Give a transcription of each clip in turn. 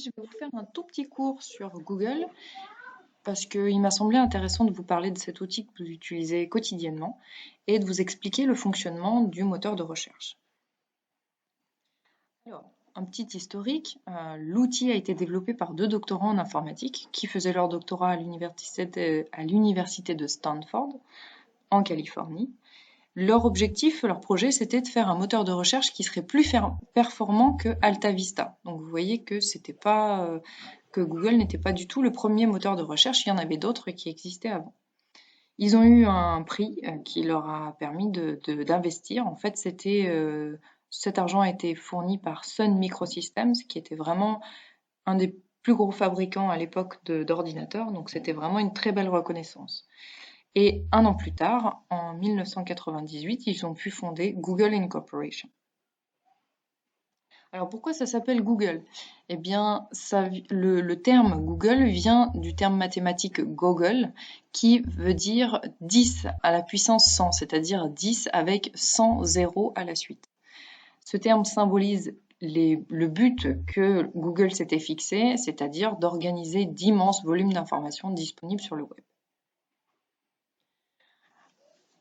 je vais vous faire un tout petit cours sur Google parce qu'il m'a semblé intéressant de vous parler de cet outil que vous utilisez quotidiennement et de vous expliquer le fonctionnement du moteur de recherche. Alors, un petit historique, l'outil a été développé par deux doctorants en informatique qui faisaient leur doctorat à l'université de Stanford en Californie. Leur objectif, leur projet, c'était de faire un moteur de recherche qui serait plus performant que AltaVista. Donc vous voyez que que Google n'était pas du tout le premier moteur de recherche, il y en avait d'autres qui existaient avant. Ils ont eu un prix qui leur a permis d'investir. En fait, cet argent a été fourni par Sun Microsystems, qui était vraiment un des plus gros fabricants à l'époque d'ordinateurs. Donc c'était vraiment une très belle reconnaissance. Et un an plus tard, en 1998, ils ont pu fonder Google Incorporation. Alors pourquoi ça s'appelle Google? Eh bien, le terme Google vient du terme mathématique Gogol, qui veut dire 10 à la puissance 100, c'est-à-dire 10 avec 100 zéros à la suite. Ce terme symbolise le but que Google s'était fixé, c'est-à-dire d'organiser d'immenses volumes d'informations disponibles sur le web.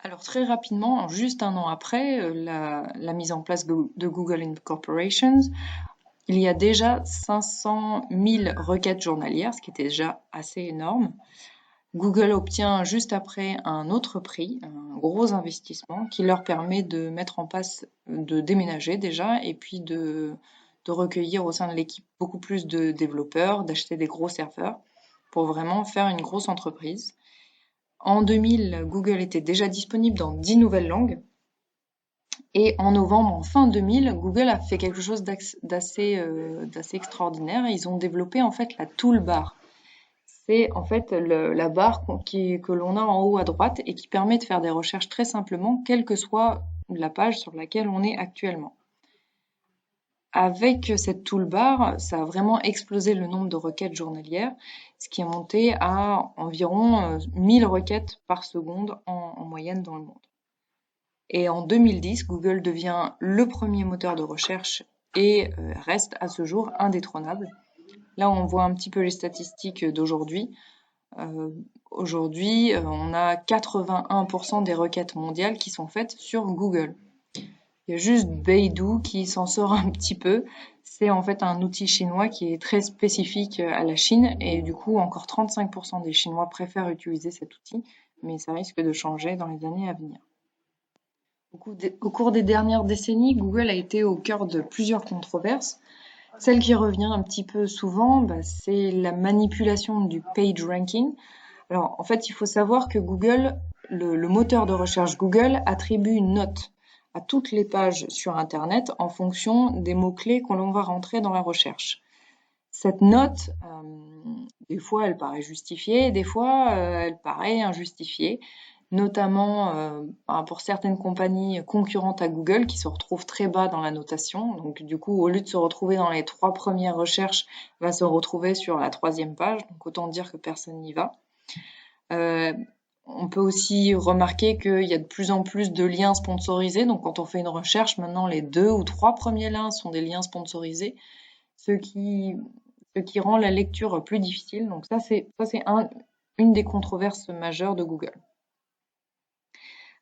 Alors très rapidement, juste un an après la mise en place de Google Incorporation, il y a déjà 500 000 requêtes journalières, ce qui était déjà assez énorme. Google obtient juste après un autre prix, un gros investissement, qui leur permet de mettre en place, de déménager déjà, et puis de recueillir au sein de l'équipe beaucoup plus de développeurs, d'acheter des gros serveurs, pour vraiment faire une grosse entreprise. En 2000, Google était déjà disponible dans 10 nouvelles langues. Et en novembre, en fin 2000, Google a fait quelque chose d'assez extraordinaire. Ils ont développé en fait la toolbar. C'est en fait la barre que l'on a en haut à droite et qui permet de faire des recherches très simplement, quelle que soit la page sur laquelle on est actuellement. Avec cette toolbar, ça a vraiment explosé le nombre de requêtes journalières, ce qui est monté à environ 1000 requêtes par seconde en moyenne dans le monde. Et en 2010, Google devient le premier moteur de recherche et reste à ce jour indétrônable. Là, on voit un petit peu les statistiques d'aujourd'hui. Aujourd'hui, on a 81% des requêtes mondiales qui sont faites sur Google. Il y a juste Baidu qui s'en sort un petit peu. C'est en fait un outil chinois qui est très spécifique à la Chine et du coup encore 35% des Chinois préfèrent utiliser cet outil, mais ça risque de changer dans les années à venir. Au cours des dernières décennies, Google a été au cœur de plusieurs controverses. Celle qui revient un petit peu souvent, c'est la manipulation du page ranking. Alors en fait, il faut savoir que Google, le moteur de recherche Google attribue une note à toutes les pages sur Internet en fonction des mots-clés que l'on va rentrer dans la recherche. Cette note, des fois, elle paraît justifiée, des fois, elle paraît injustifiée, notamment pour certaines compagnies concurrentes à Google qui se retrouvent très bas dans la notation. Donc, du coup, au lieu de se retrouver dans les 3 premières recherches, va se retrouver sur la 3e page. Donc, autant dire que personne n'y va. On peut aussi remarquer qu'il y a de plus en plus de liens sponsorisés. Donc, quand on fait une recherche, maintenant, les 2 ou 3 premiers liens sont des liens sponsorisés, ce qui rend la lecture plus difficile. Donc, ça, c'est une des controverses majeures de Google.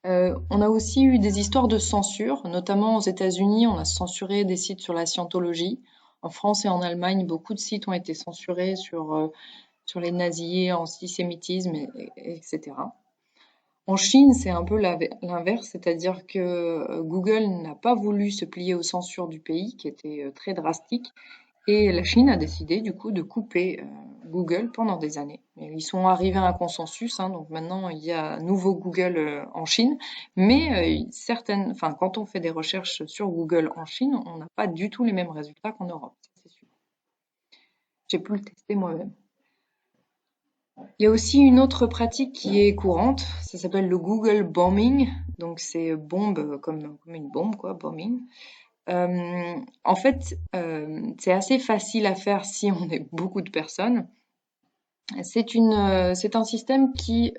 On a aussi eu des histoires de censure, notamment aux États-Unis, on a censuré des sites sur la scientologie. En France et en Allemagne, beaucoup de sites ont été censurés sur les nazis, antisémitisme, etc. En Chine, c'est un peu l'inverse, c'est-à-dire que Google n'a pas voulu se plier aux censures du pays, qui étaient très drastiques, et la Chine a décidé du coup de couper Google pendant des années. Et ils sont arrivés à un consensus, donc maintenant il y a nouveau Google en Chine, mais quand on fait des recherches sur Google en Chine, on n'a pas du tout les mêmes résultats qu'en Europe, c'est sûr. J'ai pu le tester moi-même. Il y a aussi une autre pratique qui est courante, ça s'appelle le Google bombing, donc c'est bombe comme une bombe quoi, bombing. En fait, c'est assez facile à faire si on est beaucoup de personnes. C'est un système qui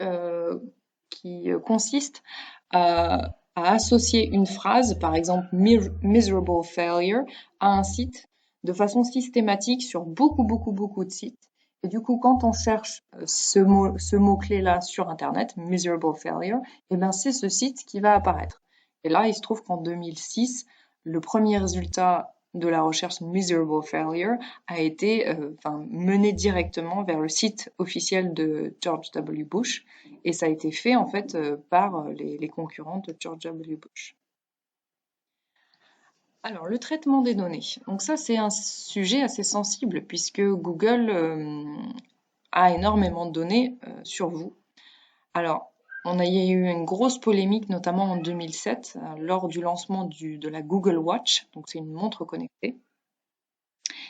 consiste à associer une phrase, par exemple miserable failure, à un site de façon systématique sur beaucoup, beaucoup, beaucoup de sites. Et du coup, quand on cherche ce mot-clé-là sur Internet, miserable failure, eh ben, c'est ce site qui va apparaître. Et là, il se trouve qu'en 2006, le premier résultat de la recherche miserable failure a été mené directement vers le site officiel de George W. Bush. Et ça a été fait en fait par les concurrents de George W. Bush. Alors, le traitement des données. Donc ça, c'est un sujet assez sensible puisque Google a énormément de données sur vous. Alors, il y a eu une grosse polémique, notamment en 2007, lors du lancement de la Google Watch. Donc, c'est une montre connectée.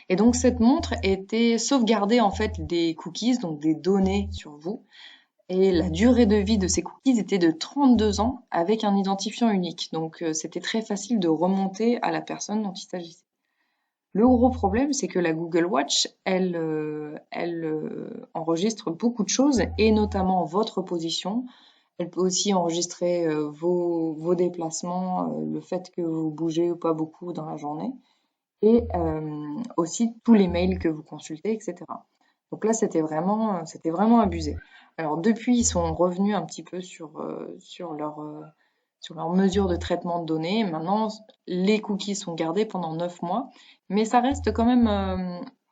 Et donc, cette montre était sauvegardée en fait des cookies, donc des données sur vous. Et la durée de vie de ces cookies était de 32 ans avec un identifiant unique. Donc, c'était très facile de remonter à la personne dont il s'agissait. Le gros problème, c'est que la Google Watch, elle enregistre beaucoup de choses, et notamment votre position. Elle peut aussi enregistrer vos déplacements, le fait que vous bougez ou pas beaucoup dans la journée, et aussi tous les mails que vous consultez, etc. Donc là, c'était vraiment abusé. Alors depuis, ils sont revenus un petit peu sur leurs mesures de traitement de données. Maintenant, les cookies sont gardés pendant 9 mois, mais ça reste quand même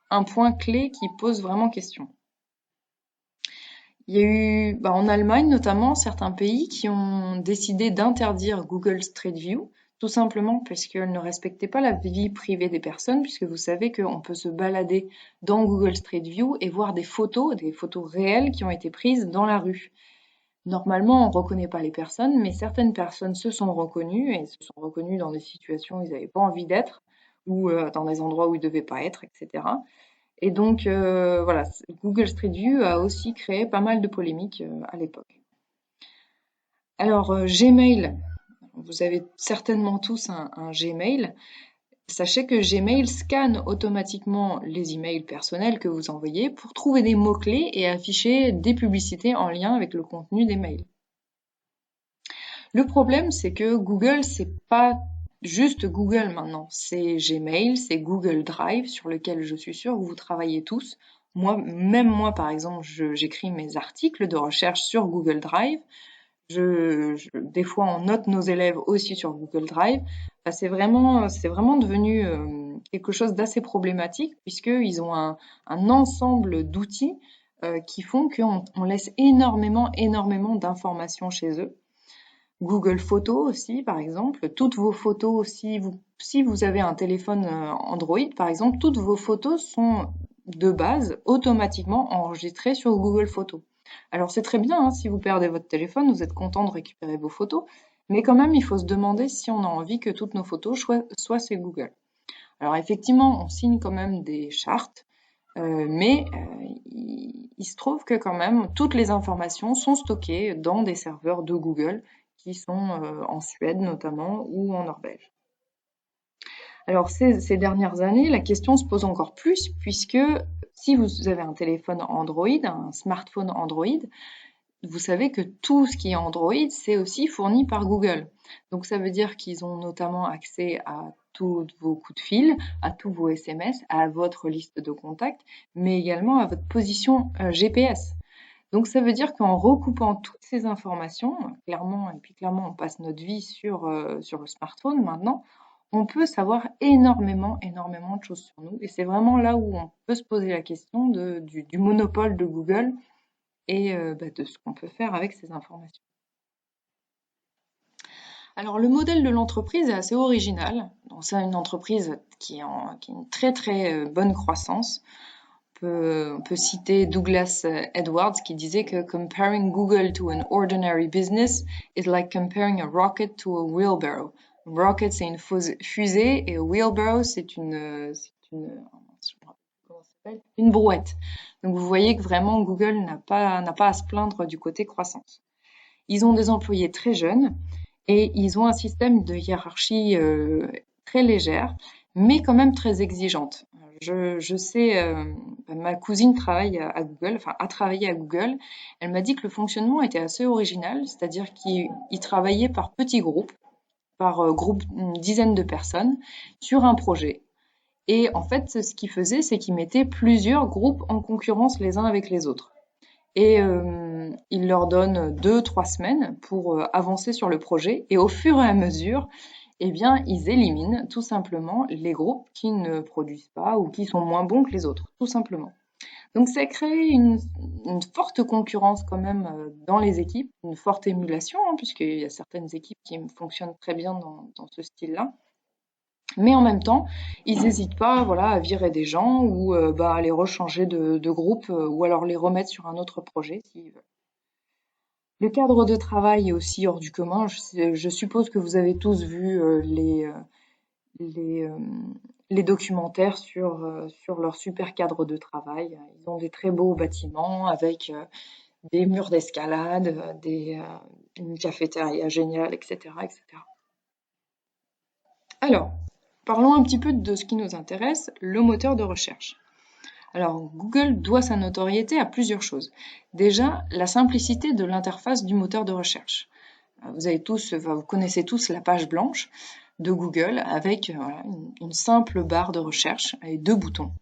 un point clé qui pose vraiment question. Il y a eu, en Allemagne notamment, certains pays qui ont décidé d'interdire Google Street View, tout simplement parce qu'elle ne respectait pas la vie privée des personnes, puisque vous savez qu'on peut se balader dans Google Street View et voir des photos réelles qui ont été prises dans la rue. Normalement, on ne reconnaît pas les personnes, mais certaines personnes se sont reconnues, et se sont reconnues dans des situations où ils n'avaient pas envie d'être, ou dans des endroits où ils ne devaient pas être, etc. Et donc, voilà, Google Street View a aussi créé pas mal de polémiques à l'époque. Alors, Gmail, vous avez certainement tous un Gmail. Sachez que Gmail scanne automatiquement les emails personnels que vous envoyez pour trouver des mots-clés et afficher des publicités en lien avec le contenu des mails. Le problème, c'est que Google, c'est pas juste Google maintenant. C'est Gmail, c'est Google Drive, sur lequel je suis sûre que vous travaillez tous. Même moi, par exemple, j'écris mes articles de recherche sur Google Drive. Des fois, on note nos élèves aussi sur Google Drive. Enfin, c'est vraiment devenu quelque chose d'assez problématique, puisqu'ils ont un ensemble d'outils qui font qu'on laisse énormément d'informations chez eux. Google Photos aussi, par exemple. Toutes vos photos, si vous avez un téléphone Android, par exemple, toutes vos photos sont de base automatiquement enregistrées sur Google Photos. Alors c'est très bien, hein, si vous perdez votre téléphone, vous êtes content de récupérer vos photos, mais quand même, il faut se demander si on a envie que toutes nos photos soient chez Google. Alors effectivement, on signe quand même des chartes, mais il se trouve que quand même, toutes les informations sont stockées dans des serveurs de Google qui sont en Suède notamment ou en Norvège. Alors ces dernières années, la question se pose encore plus puisque si vous avez un téléphone Android, un smartphone Android, vous savez que tout ce qui est Android, c'est aussi fourni par Google. Donc ça veut dire qu'ils ont notamment accès à tous vos coups de fil, à tous vos SMS, à votre liste de contacts, mais également à votre position GPS. Donc ça veut dire qu'en recoupant toutes ces informations, clairement on passe notre vie sur le smartphone maintenant, on peut savoir énormément de choses sur nous. Et c'est vraiment là où on peut se poser la question du monopole de Google et de ce qu'on peut faire avec ces informations. Alors le modèle de l'entreprise est assez original. Donc c'est une entreprise qui a une très bonne croissance. On peut citer Douglas Edwards qui disait que comparing Google to an ordinary business is like comparing a rocket to a wheelbarrow. Un rocket, c'est une fusée et a wheelbarrow, c'est une brouette. Donc vous voyez que vraiment Google n'a pas à se plaindre du côté croissance. Ils ont des employés très jeunes et ils ont un système de hiérarchie très légère, mais quand même très exigeante. Je sais, ma cousine travaille à Google, enfin a travaillé à Google. Elle m'a dit que le fonctionnement était assez original, c'est-à-dire qu'ils travaillaient par petits groupes, par groupe, une dizaine de personnes, sur un projet. Et en fait, ce qu'il faisait, c'est qu'il mettait plusieurs groupes en concurrence les uns avec les autres. Et il leur donne 2-3 semaines pour avancer sur le projet. Et au fur et à mesure, eh bien, ils éliminent tout simplement les groupes qui ne produisent pas ou qui sont moins bons que les autres, tout simplement. Donc ça crée une forte concurrence quand même dans les équipes, une forte émulation, hein, puisqu'il y a certaines équipes qui fonctionnent très bien dans ce style-là. Mais en même temps, ils n'hésitent pas, voilà, à virer des gens ou à les rechanger de groupe ou alors les remettre sur un autre projet s'ils veulent. Le cadre de travail est aussi hors du commun. Je suppose que vous avez tous vu les, euh, les documentaires sur leur super cadre de travail. Ils ont des très beaux bâtiments avec des murs d'escalade, une cafétéria géniale, etc., etc. Alors, parlons un petit peu de ce qui nous intéresse, le moteur de recherche. Alors, Google doit sa notoriété à plusieurs choses. Déjà, la simplicité de l'interface du moteur de recherche. Vous connaissez tous la page blanche de Google avec voilà, une simple barre de recherche et 2 boutons.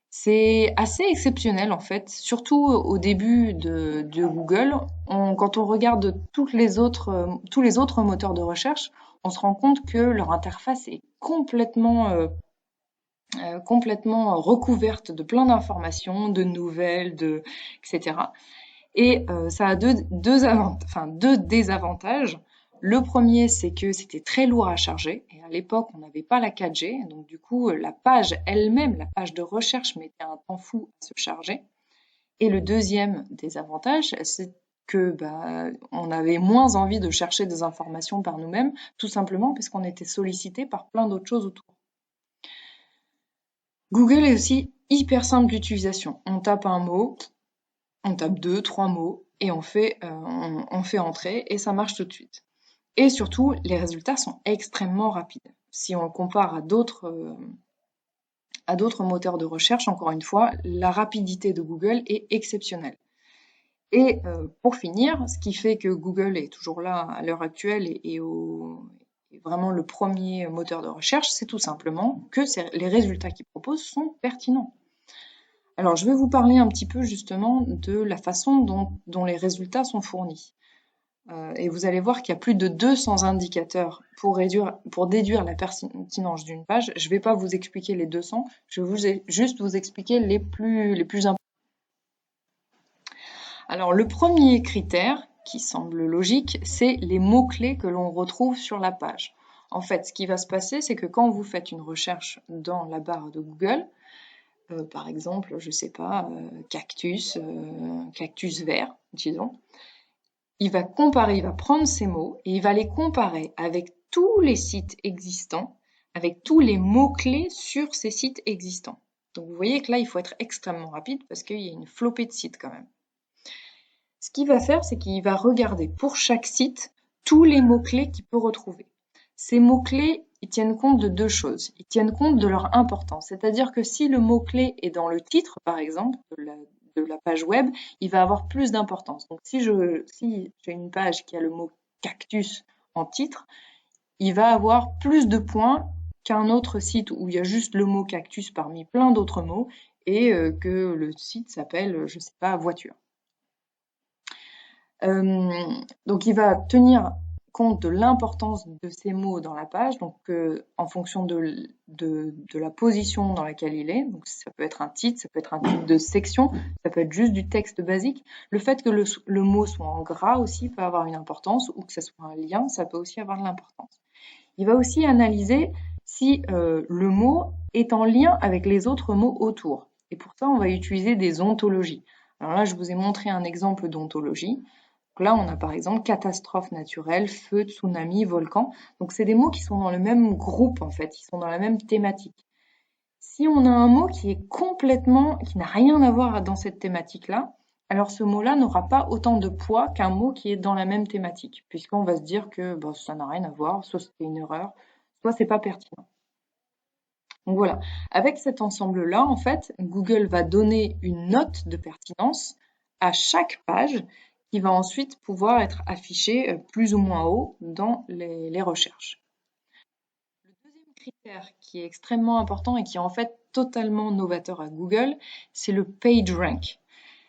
C'est assez exceptionnel en fait, surtout au début de Google. Quand on regarde tous les autres moteurs de recherche, on se rend compte que leur interface est complètement recouverte de plein d'informations, de nouvelles, etc. Et ça a deux désavantages. Le premier, c'est que c'était très lourd à charger. Et à l'époque, on n'avait pas la 4G. Donc du coup, la page elle-même, la page de recherche, mettait un temps fou à se charger. Et le deuxième désavantage, c'est que on avait moins envie de chercher des informations par nous-mêmes, tout simplement parce qu'on était sollicité par plein d'autres choses autour. Google est aussi hyper simple d'utilisation. On tape un mot, on tape 2-3 mots et on fait entrer et ça marche tout de suite. Et surtout, les résultats sont extrêmement rapides. Si on le compare à d'autres moteurs de recherche, encore une fois, la rapidité de Google est exceptionnelle. Et pour finir, ce qui fait que Google est toujours là à l'heure actuelle et vraiment le premier moteur de recherche, c'est tout simplement que les résultats qu'il propose sont pertinents. Alors, je vais vous parler un petit peu justement de la façon dont les résultats sont fournis. Et vous allez voir qu'il y a plus de 200 indicateurs pour déduire la pertinence d'une page. Je ne vais pas vous expliquer les 200, je vais juste vous expliquer les plus importants. Alors, le premier critère, qui semble logique, c'est les mots-clés que l'on retrouve sur la page. En fait, ce qui va se passer, c'est que quand vous faites une recherche dans la barre de Google, par exemple, je sais pas, cactus vert, disons, il va prendre ces mots et il va les comparer avec tous les sites existants, avec tous les mots-clés sur ces sites existants. Donc vous voyez que là, il faut être extrêmement rapide parce qu'il y a une flopée de sites quand même. Ce qu'il va faire, c'est qu'il va regarder pour chaque site tous les mots-clés qu'il peut retrouver. Ces mots-clés, ils tiennent compte de 2 choses. Ils tiennent compte de leur importance. C'est-à-dire que si le mot-clé est dans le titre, par exemple, de la page web, il va avoir plus d'importance. Donc si j'ai une page qui a le mot cactus en titre, il va avoir plus de points qu'un autre site où il y a juste le mot cactus parmi plein d'autres mots et que le site s'appelle, je sais pas, voiture. Donc il va tenir compte de l'importance de ces mots dans la page, donc en fonction de la position dans laquelle il est. Donc ça peut être un titre, ça peut être un titre de section, ça peut être juste du texte basique. Le fait que le mot soit en gras aussi peut avoir une importance, ou que ça soit un lien, ça peut aussi avoir de l'importance. Il va aussi analyser si le mot est en lien avec les autres mots autour. Et pour ça, on va utiliser des ontologies. Alors là, je vous ai montré un exemple d'ontologie. Donc là, on a par exemple catastrophe naturelle, feu, tsunami, volcan. Donc c'est des mots qui sont dans le même groupe en fait, ils sont dans la même thématique. Si on a un mot qui n'a rien à voir dans cette thématique-là, alors ce mot-là n'aura pas autant de poids qu'un mot qui est dans la même thématique, puisqu'on va se dire que ça n'a rien à voir, soit c'était une erreur, soit c'est pas pertinent. Donc voilà, avec cet ensemble-là, en fait, Google va donner une note de pertinence à chaque page qui va ensuite pouvoir être affichée plus ou moins haut dans les recherches. Le deuxième critère qui est extrêmement important et qui est en fait totalement novateur à Google, c'est le PageRank.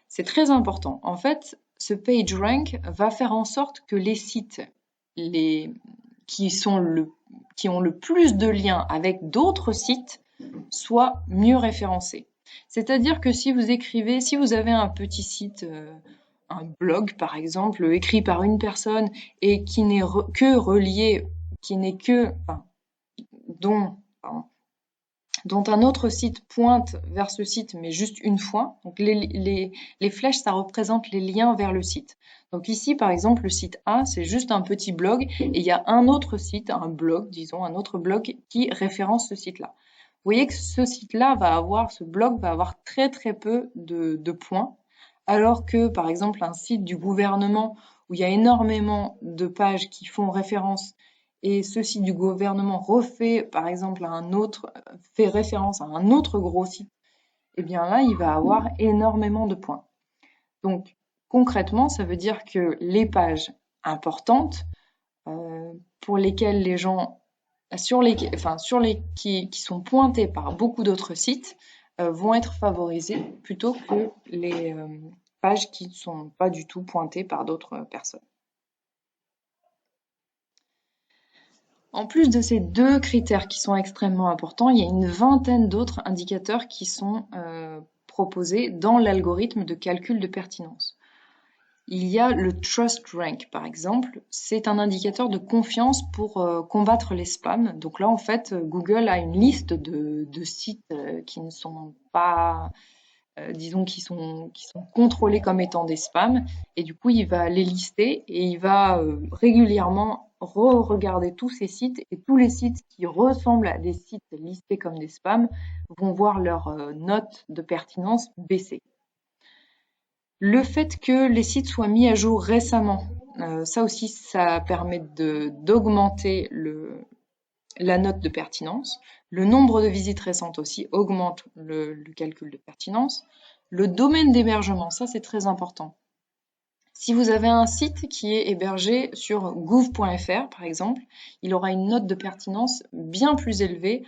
C'est très important. En fait, ce PageRank va faire en sorte que les sites qui ont le plus de liens avec d'autres sites soient mieux référencés. C'est-à-dire que si vous avez un petit site, un blog par exemple, écrit par une personne et qui n'est que relié, qui n'est que, enfin, dont un autre site pointe vers ce site, mais juste une fois. Donc les flèches, ça représente les liens vers le site. Donc ici, par exemple, le site A, c'est juste un petit blog, et il y a un autre site, un blog, disons, un autre blog qui référence ce site-là. Vous voyez que ce blog va avoir très très peu de points, alors que, par exemple, un site du gouvernement où il y a énormément de pages qui font référence et ce site du gouvernement refait, par exemple, fait référence à un autre gros site, eh bien là, il va avoir énormément de points. Donc, concrètement, ça veut dire que les pages importantes, pour lesquelles les gens, qui sont pointées par beaucoup d'autres sites, vont être favorisées plutôt que les pages qui ne sont pas du tout pointées par d'autres personnes. En plus de ces deux critères qui sont extrêmement importants, il y a une vingtaine d'autres indicateurs qui sont proposés dans l'algorithme de calcul de pertinence. Il y a le Trust Rank, par exemple. C'est un indicateur de confiance pour combattre les spams. Donc là, en fait, Google a une liste de sites qui ne sont pas, disons, qui sont contrôlés comme étant des spams. Et du coup, il va les lister et il va régulièrement re-regarder tous ces sites. Et tous les sites qui ressemblent à des sites listés comme des spams vont voir leur note de pertinence baisser. Le fait que les sites soient mis à jour récemment, ça aussi, ça permet d'augmenter la note de pertinence. Le nombre de visites récentes aussi augmente le calcul de pertinence. Le domaine d'hébergement, ça c'est très important. Si vous avez un site qui est hébergé sur gouv.fr par exemple, il aura une note de pertinence bien plus élevée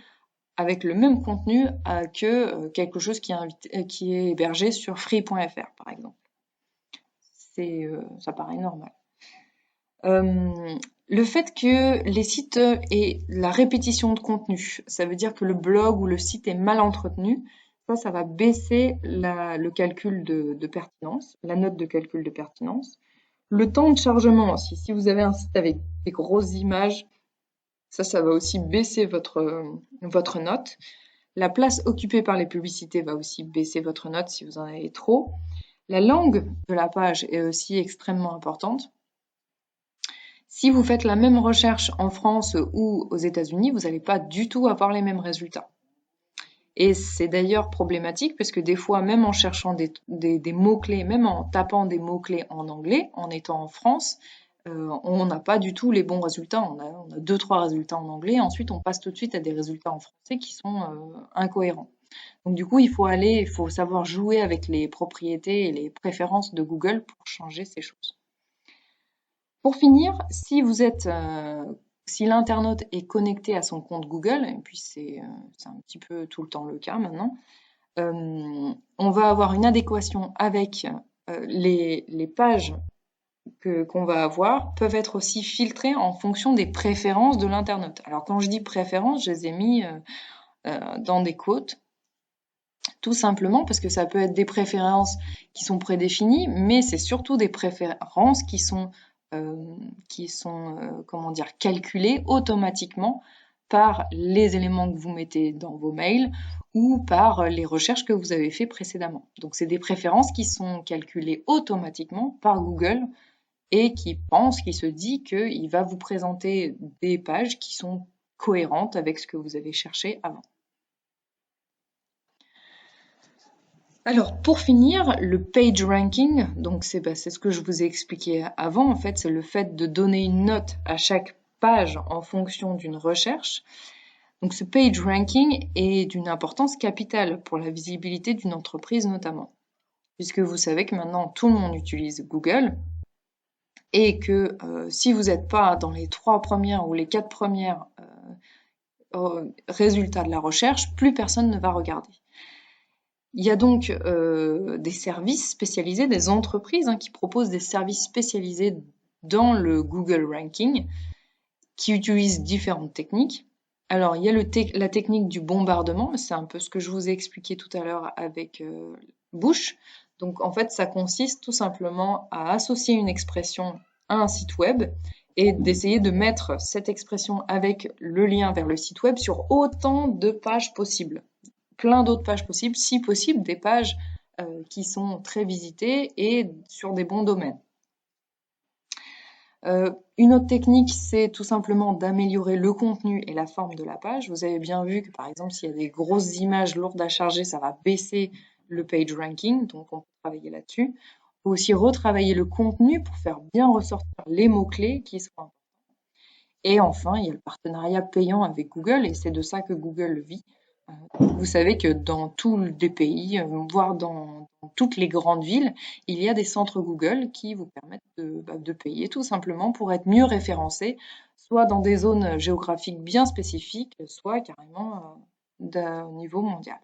avec le même contenu que quelque chose qui est hébergé sur free.fr par exemple. Ça paraît normal. Le fait que les sites aient la répétition de contenu, ça veut dire que le blog ou le site est mal entretenu, ça va baisser le calcul de pertinence, la note de calcul de pertinence. Le temps de chargement aussi, si vous avez un site avec des grosses images, ça va aussi baisser votre note. La place occupée par les publicités va aussi baisser votre note si vous en avez trop. La langue de la page est aussi extrêmement importante. Si vous faites la même recherche en France ou aux États-Unis, vous n'allez pas du tout avoir les mêmes résultats. Et c'est d'ailleurs problématique parce que des fois, même en cherchant des mots-clés, même en tapant des mots-clés en anglais, en étant en France, on n'a pas du tout les bons résultats. On a 2-3 résultats en anglais. Ensuite, on passe tout de suite à des résultats en français qui sont incohérents. Donc du coup, il faut savoir jouer avec les propriétés et les préférences de Google pour changer ces choses. Pour finir, si l'internaute est connecté à son compte Google, et puis c'est un petit peu tout le temps le cas maintenant, on va avoir une adéquation avec les pages qu'on va avoir peuvent être aussi filtrées en fonction des préférences de l'internaute. Alors quand je dis préférences, je les ai mis dans des quotes, tout simplement parce que ça peut être des préférences qui sont prédéfinies, mais c'est surtout des préférences qui sont calculées automatiquement par les éléments que vous mettez dans vos mails ou par les recherches que vous avez fait précédemment. Donc c'est des préférences qui sont calculées automatiquement par Google et qui se dit qu'il va vous présenter des pages qui sont cohérentes avec ce que vous avez cherché avant. Alors, pour finir, le page ranking, donc c'est ce que je vous ai expliqué avant, en fait, c'est le fait de donner une note à chaque page en fonction d'une recherche. Donc, ce page ranking est d'une importance capitale pour la visibilité d'une entreprise notamment, puisque vous savez que maintenant tout le monde utilise Google et que si vous n'êtes pas dans les 3 premières ou les 4 premières résultat de la recherche, plus personne ne va regarder. Il y a donc des services spécialisés, des entreprises qui proposent des services spécialisés dans le Google Ranking, qui utilisent différentes techniques. Alors, il y a la technique du bombardement, c'est un peu ce que je vous ai expliqué tout à l'heure avec Bush. Donc, en fait, ça consiste tout simplement à associer une expression à un site web et d'essayer de mettre cette expression avec le lien vers le site web sur autant de pages possibles. Plein d'autres pages possibles, si possible, des pages qui sont très visitées et sur des bons domaines. Une autre technique, c'est tout simplement d'améliorer le contenu et la forme de la page. Vous avez bien vu que par exemple, s'il y a des grosses images lourdes à charger, ça va baisser le page ranking, donc on peut travailler là-dessus. On peut aussi retravailler le contenu pour faire bien ressortir les mots-clés qui sont importants. Et enfin, il y a le partenariat payant avec Google, et c'est de ça que Google vit. Vous savez que dans tous les pays, voire dans toutes les grandes villes, il y a des centres Google qui vous permettent de payer tout simplement pour être mieux référencé, soit dans des zones géographiques bien spécifiques, soit carrément d'un niveau mondial.